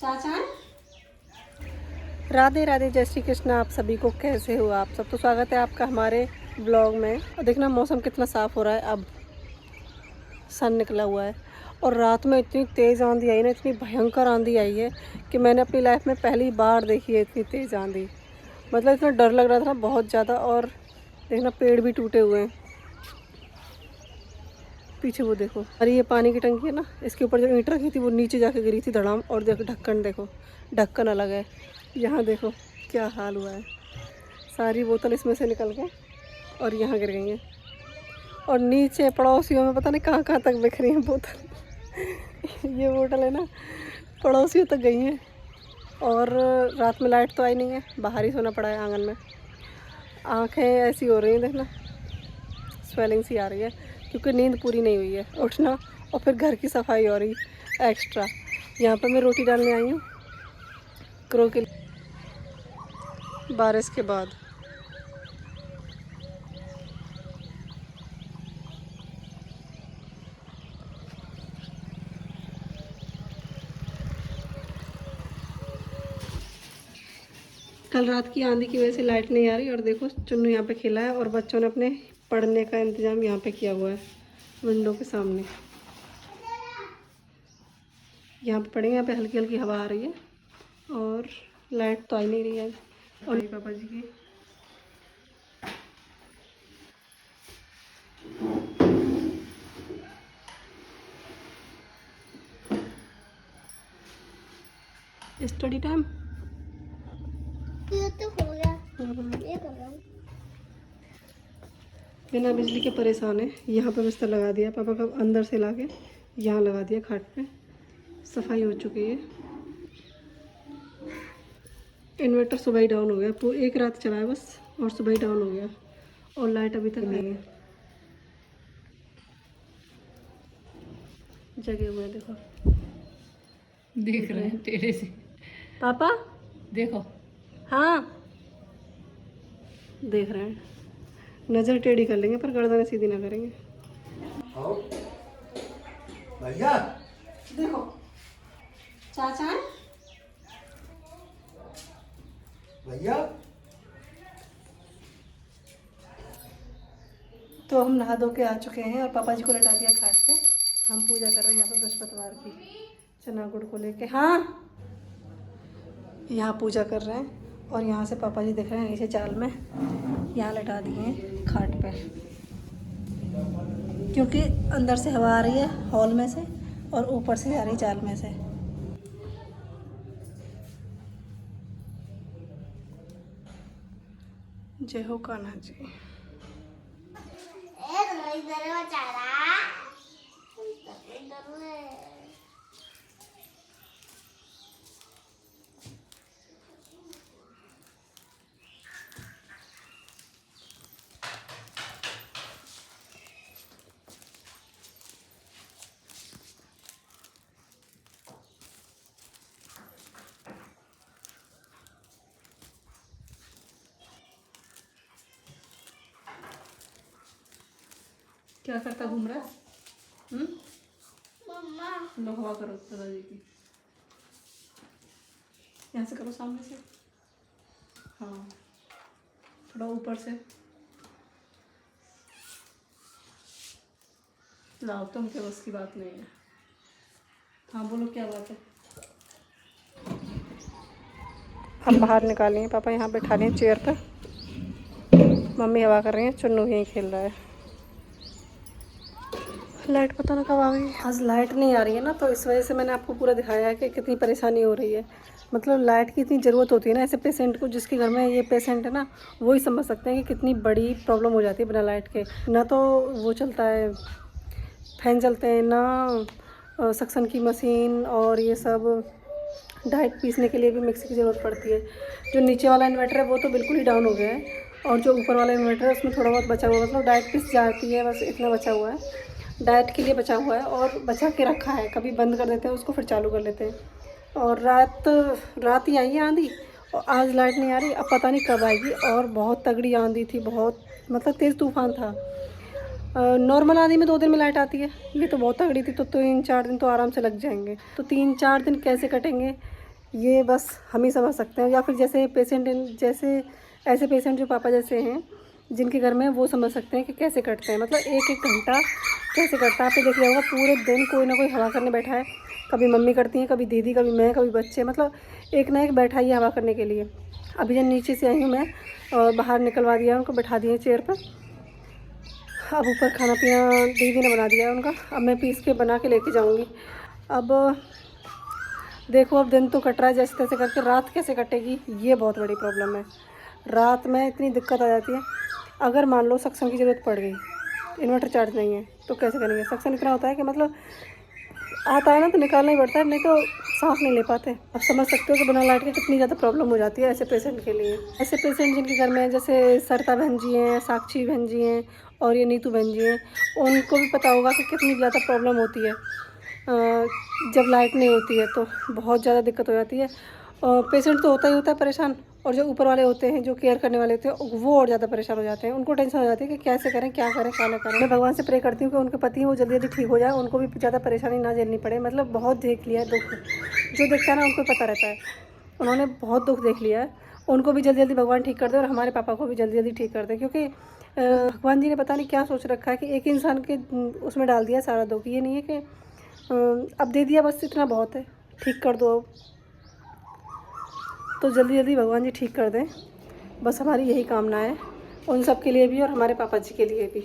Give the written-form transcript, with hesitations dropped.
चाचा राधे राधे, जय श्री कृष्ण। आप सभी को कैसे हो आप सब? तो स्वागत है आपका हमारे ब्लॉग में। और देखना मौसम कितना साफ़ हो रहा है, अब सन निकला हुआ है। और रात में इतनी तेज़ आंधी आई ना, इतनी भयंकर आंधी आई है कि मैंने अपनी लाइफ में पहली बार देखी है इतनी तेज़ आंधी। मतलब इतना डर लग रहा था ना, बहुत ज़्यादा। और देखना पेड़ भी टूटे हुए हैं पीछे, वो देखो। अरे ये पानी की टंकी है ना, इसके ऊपर जो ईंट रखी थी वो नीचे जाके गिरी थी धड़ाम। और देखो ढक्कन, देखो ढक्कन अलग है। यहाँ देखो क्या हाल हुआ है, सारी बोतल इसमें से निकल के और यहाँ गिर गई हैं। और नीचे पड़ोसियों में पता नहीं कहाँ कहाँ तक बिखरी हैं बोतल ये बोतल है ना, पड़ोसियों तक गई हैं। और रात में लाइट तो आई नहीं है, बाहर ही सोना पड़ा है आंगन में। आँखें ऐसी हो रही हैं, देखना स्वेलिंग सी आ रही है, क्योंकि नींद पूरी नहीं हुई है। उठना और फिर घर की सफाई हो रही एक्स्ट्रा। यहाँ पर मैं रोटी डालने आई हूँ क्रो के बारिश के बाद। कल रात की आंधी की वजह से लाइट नहीं आ रही। और देखो चुन्नू यहाँ पे खेला है और बच्चों ने अपने पढ़ने का इंतज़ाम यहाँ पे किया हुआ है विंडो के सामने। यहाँ पे पढ़ेंगे, यहाँ पे हल्की हल्की हवा आ रही है और लाइट तो आ ही नहीं रही है। और पापा जी की स्टडी टाइम ये तो हो गया। ये कर रहा हूँ। बिना बिजली के परेशान है। यहाँ पे बिस्तर लगा दिया पापा का, अंदर से लाके यहाँ लगा दिया खाट पे। सफाई हो चुकी है। इन्वर्टर सुबह ही डाउन हो गया, पूरी एक रात चला है बस, और सुबह ही डाउन हो गया। और लाइट अभी तक नहीं है, जगे हुए हैं। देखो देख रहे हैं टेढ़े से। पापा देखो, हाँ देख रहे हैं। नज़र टेढ़ी कर लेंगे पर गर्दन सीधी ना करेंगे। भैया देखो चाचा भैया तो हम नहा धो के आ चुके हैं और पापा जी को लटा दिया खाट पे। हम पूजा कर रहे हैं यहाँ पे बृहस्पतिवार की, चना गुड़ को लेके। हाँ यहाँ पूजा कर रहे हैं। और यहाँ से पापा जी दिख रहे हैं नीचे चाल में, यहाँ लटा दिए हैं खाट पे, क्योंकि अंदर से हवा आ रही है हॉल में से और ऊपर से आ रही चाल में से। जय हो कान्हा जी। इधर बेचारा इधर क्या करता घूम रहा है? मम्मा लो हवा करो दादाजी की, यहाँ से करो सामने से। हाँ थोड़ा ऊपर से लाओ, तुम क्या बस की बात नहीं है। हाँ बोलो क्या बात है। हम बाहर निकाले हैं, पापा यहाँ बैठा रहे हैं चेयर पर, मम्मी हवा कर रही हैं, चुन्नू यहीं खेल रहा है। लाइट पता ना कब आ गई। आज लाइट नहीं आ रही है ना, तो इस वजह से मैंने आपको पूरा दिखाया है कि कितनी परेशानी हो रही है। मतलब लाइट की इतनी ज़रूरत होती है ना ऐसे पेशेंट को, जिसके घर में ये पेशेंट है ना, वही समझ सकते हैं कि कितनी बड़ी प्रॉब्लम हो जाती है बिना लाइट के। ना तो वो चलता है, फैन चलते हैं ना, सक्शन की मशीन और ये सब, डाइट पीसने के लिए भी मिक्सी की ज़रूरत पड़ती है। जो नीचे वाला इन्वर्टर है वो तो बिल्कुल ही डाउन हो गया है, और जो ऊपर वाला इन्वर्टर है उसमें थोड़ा बहुत बचा हुआ है। मतलब डाइट पीस जाती है, बस इतना बचा हुआ है, डाइट के लिए बचा हुआ है और बचा के रखा है। कभी बंद कर देते हैं उसको, फिर चालू कर लेते हैं। और रात ही आई है आंधी, और आज लाइट नहीं आ रही, अब पता नहीं कब आएगी। और बहुत तगड़ी आंधी थी, बहुत मतलब तेज़ तूफान था। नॉर्मल आंधी में 2 दिन में लाइट आती है, ये तो बहुत तगड़ी थी। तो 3-4 दिन तो आराम से लग जाएंगे। तो 3-4 दिन कैसे कटेंगे ये बस हम ही समझ सकते हैं, या फिर जैसे पेशेंट, जैसे ऐसे पेशेंट जो पापा जैसे हैं जिनके घर में, वो समझ सकते हैं कि कैसे कटते हैं। मतलब एक एक घंटा कैसे कटता है। आपने देख लिया होगा पूरे दिन कोई ना कोई हवा करने बैठा है। कभी मम्मी करती हैं, कभी दीदी, कभी मैं, कभी बच्चे, मतलब एक ना एक बैठा ही है हवा करने के लिए। अभी जब नीचे से आई हूँ मैं और बाहर निकलवा दिया, उनको बैठा दिए चेयर पर। अब ऊपर खाना पीना दीदी ने बना दिया है उनका, अब मैं पीस के बना के लेके जाऊँगी। अब देखो, अब दिन तो कट रहा है जैसे तैसे करके, रात कैसे कटेगी ये बहुत बड़ी प्रॉब्लम है। रात में इतनी दिक्कत आ जाती है। अगर मान लो सक्शन की ज़रूरत पड़ गई, इन्वर्टर चार्ज नहीं है, तो कैसे करेंगे। सक्शन इतना होता है कि मतलब आता है ना तो निकालना ही पड़ता है, नहीं तो सांस नहीं ले पाते। अब समझ सकते हो कि बिना लाइट के कितनी ज़्यादा प्रॉब्लम हो जाती है ऐसे पेशेंट के लिए। ऐसे पेशेंट जिनके घर में, जैसे सरिता बहन जी हैं, साक्षी बहन जी हैं और ये नीतू बहन जी हैं, उनको भी पता होगा कि कितनी ज़्यादा प्रॉब्लम होती है जब लाइट नहीं होती है, तो बहुत ज़्यादा दिक्कत हो जाती है। पेशेंट तो होता ही होता है परेशान, और जो ऊपर वाले होते हैं, जो केयर करने वाले होते हैं, वो और ज़्यादा परेशान हो जाते हैं। उनको टेंशन हो जाती है कि कैसे करें, क्या करें, क्या ना करें। मैं भगवान से प्रे करती हूँ कि उनके पति वो जल्दी जल्दी ठीक हो जाए, उनको भी ज़्यादा परेशानी ना झेलनी पड़े। मतलब बहुत देख लिया है दुख, जो देखता है ना उनको पता रहता है। उन्होंने बहुत दुख देख लिया है, उनको भी जल्दी जल्दी भगवान ठीक कर दे, और हमारे पापा को भी जल्दी जल्दी ठीक कर दे। क्योंकि भगवान जी ने पता नहीं क्या सोच रखा है कि एक इंसान के उसमें डाल दिया सारा दुख। ये नहीं है कि अब दे दिया बस इतना बहुत है, ठीक कर दो अब। तो जल्दी जल्दी भगवान जी ठीक कर दें, बस हमारी यही कामना है उन सब के लिए भी और हमारे पापा जी के लिए भी।